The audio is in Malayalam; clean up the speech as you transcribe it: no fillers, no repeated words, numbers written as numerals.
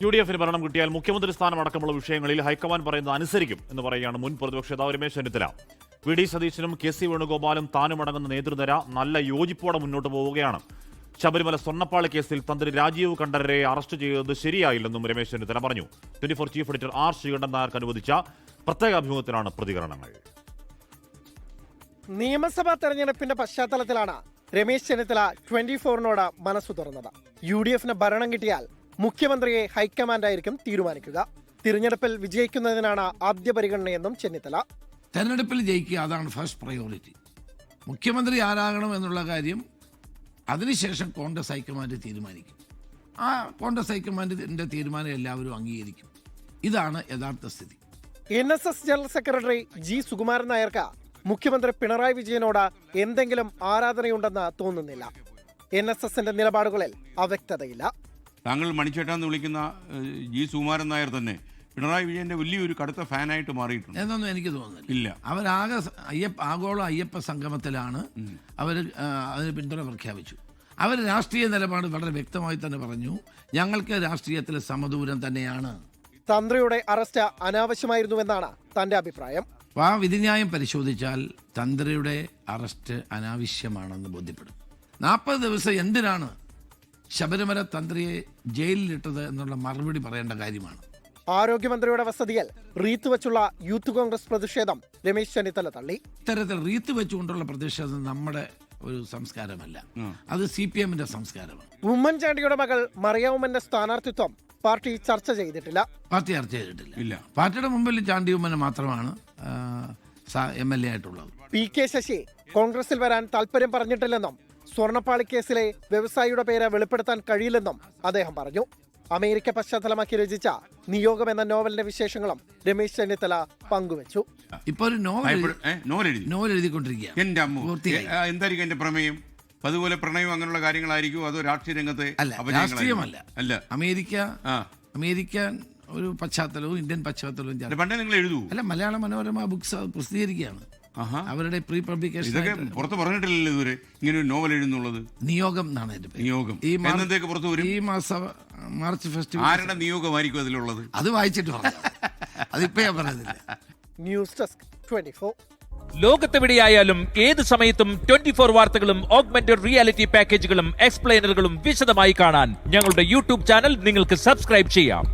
UDF-ന് ഭരണം കിട്ടിയാൽ മുഖ്യമന്ത്രി സ്ഥാനം അടക്കമുള്ള വിഷയങ്ങളിൽ ഹൈക്കമാൻഡ് പറയുന്നത് അനുസരിക്കും എന്ന് പറയുകയാണ് മുൻ പ്രതിപക്ഷ നേതാവ് രമേശ് ചെന്നിത്തല. വി.ഡി. സതീശനും KC വേണുഗോപാലും താനും അടങ്ങുന്ന നേതൃനിര നല്ല യോജിപ്പോടെ മുന്നോട്ട് പോവുകയാണ്. ശബരിമല സ്വർണ്ണപ്പാളി കേസിൽ തന്ത്രി രാജീവ് കണ്ഠരരെ അറസ്റ്റ് ചെയ്തത് ശരിയായില്ലെന്നും രമേശ് ചെന്നിത്തല പറഞ്ഞു. 24 ചീഫ് എഡിറ്റർ R. ശ്രീകണ്ഠൻ നായർക്ക് അനുവദിച്ച പ്രത്യേക അഭിമുഖത്തിലാണ് പ്രതികരണങ്ങൾ. നിയമസഭാ തെരഞ്ഞെടുപ്പിന്റെ പശ്ചാത്തലത്തിലാണ് രമേശ് ചെന്നിത്തല 24-നോട് മനസ്സു തുറന്നത്. UDF-ന് ഭരണം കിട്ടിയാൽ മുഖ്യമന്ത്രിയെ ഹൈക്കമാൻഡായിരിക്കും തീരുമാനിക്കുക. തിരഞ്ഞെടുപ്പിൽ വിജയിക്കുന്നതിനാണ് ആദ്യ പരിഗണനയെന്നും ചെന്നിത്തല. തെരഞ്ഞെടുപ്പിൽ ജയിക്കുക, അതാണ് ഫസ്റ്റ് പ്രയോറിറ്റി. മുഖ്യമന്ത്രി ആരാകണം എന്നുള്ള കാര്യം അതിനുശേഷം കോൺഗ്രസ് ഹൈക്കമാൻഡ് തീരുമാനിക്കും. ആ കോൺഗ്രസ് ഹൈക്കമാൻഡിന്റെ തീരുമാനം എല്ലാവരും അംഗീകരിക്കും. ഇതാണ് യഥാർത്ഥ സ്ഥിതി. NSS general secretary G. Sukumaran നായർക്ക് മുഖ്യമന്ത്രി പിണറായി വിജയനോട് എന്തെങ്കിലും ആരാധനയുണ്ടെന്ന് തോന്നുന്നില്ല. NSSന്റെ നിലപാടുകളിൽ അവ്യക്തതയില്ല. താങ്കൾ മണിച്ചേട്ടാന്ന് വിളിക്കുന്ന G. സുകുമാരൻ നായർ തന്നെ പിണറായി വിജയന്റെ വലിയൊരു കടുത്ത ഫാനായിട്ട് മാറിയിട്ടുണ്ട് എന്നൊന്നും എനിക്ക് തോന്നുന്നില്ല. ഇല്ല, അവരാകെ ആഗോള അയ്യപ്പ സംഗമത്തിലാണ് അവർ അതിന് പിന്തുണ പ്രഖ്യാപിച്ചു. അവർ രാഷ്ട്രീയ നിലപാട് വളരെ വ്യക്തമായി തന്നെ പറഞ്ഞു, ഞങ്ങൾക്ക് രാഷ്ട്രീയത്തിലെ സമദൂരം തന്നെയാണ്. തന്ത്രിയുടെ അറസ്റ്റ് അനാവശ്യമായിരുന്നുവെന്നാണ് തന്റെ അഭിപ്രായം. ആ വിധിന്യായം പരിശോധിച്ചാൽ തന്ത്രിയുടെ അറസ്റ്റ് അനാവശ്യമാണെന്ന് ബോധ്യപ്പെടും. 40 ദിവസം എന്തിനാണ് ശബരിമല തന്ത്രിയെ ജയിലിലിട്ടത് എന്നുള്ള മറുപടി പറയേണ്ട കാര്യമാണ്. ആരോഗ്യമന്ത്രിയുടെ വസതിയിൽ റീത്ത് വെച്ചുള്ള യൂത്ത് കോൺഗ്രസ് പ്രതിഷേധം രമേശ് ചെന്നിത്തല തള്ളി. ഇത്തരത്തിൽ റീത്ത് വെച്ചുകൊണ്ടുള്ള പ്രതിഷേധം നമ്മുടെ ഒരു സംസ്കാരമല്ല, അത് CPM-ന്റെ സംസ്കാരമാണ്. ഉമ്മൻചാണ്ടിയുടെ മകൾ മറിയാമ്മന്റെ സ്ഥാനാർത്ഥിത്വം പാർട്ടി ചർച്ച ചെയ്തിട്ടില്ല. പാർട്ടി ചർച്ച ചെയ്തിട്ടില്ല. പാർട്ടിയുടെ മുമ്പിൽ ചാണ്ടി ഉമ്മന് മാത്രമാണ് MLA ആയിട്ടുള്ളത്. PK ശശി കോൺഗ്രസിൽ വരാൻ താല്പര്യം പറഞ്ഞിട്ടില്ലെന്നും സ്വർണ്ണപ്പാളി കേസിലെ വ്യവസായിയുടെ പേര് വെളിപ്പെടുത്താൻ കഴിയില്ലെന്നും അദ്ദേഹം പറഞ്ഞു. അമേരിക്ക പശ്ചാത്തലമാക്കി രചിച്ച നിയോഗം എന്ന നോവലിന്റെ വിശേഷങ്ങളും രമേശ് ചെന്നിത്തല പങ്കുവച്ചു. ഇപ്പൊ ഒരു നോവൽ എഴുതിക്കൊണ്ടിരിക്കുകയാണ്. എന്തായിരിക്കും എന്റെ പ്രമേയം? അതുപോലെ പ്രണയം അങ്ങനെയുള്ള കാര്യങ്ങളായിരിക്കും? അതോ രാഷ്ട്രീയ രംഗത്തെ? രാഷ്ട്രീയമല്ല, അല്ല. അമേരിക്കൻ ഒരു പശ്ചാത്തലവും ഇന്ത്യൻ പശ്ചാത്തലവും പണ്ടേ നിങ്ങൾ എഴുതൂ. അല്ല, മലയാള മനോരമ ബുക്സ് പ്രസിദ്ധീകരിക്കുകയാണ്. അവരുടെ പ്രീ പബ്ലിക്കേഷൻ പുറത്ത് പറഞ്ഞിട്ടില്ലല്ലോ ഇതുവരെ ഇങ്ങനെ ഒരു നോവൽ എഴുതുന്നുള്ളത്. നിയോഗം എന്നാണ് എന്റെ പേര്. നിയോഗം പുറത്തു വരും? ഈ മാസം മാർച്ച് ഫെസ്റ്റിവൽ. ആരുടെ നിയോഗമായിരിക്കും അതിലുള്ളത്? അത് വായിച്ചിട്ട് പറഞ്ഞു. അതിപ്പോ ഞാൻ പറയുന്നില്ല. News desk 24. ലോകത്തെവിടെയായാലും ഏത് സമയത്തും 24 വാർത്തകളും ഓഗ്മെന്റഡ് റിയാലിറ്റി പാക്കേജുകളും എക്സ്പ്ലെയിനറുകളും വിശദമായി കാണാൻ ഞങ്ങളുടെ YouTube ചാനൽ നിങ്ങൾക്ക് സബ്സ്ക്രൈബ് ചെയ്യാം.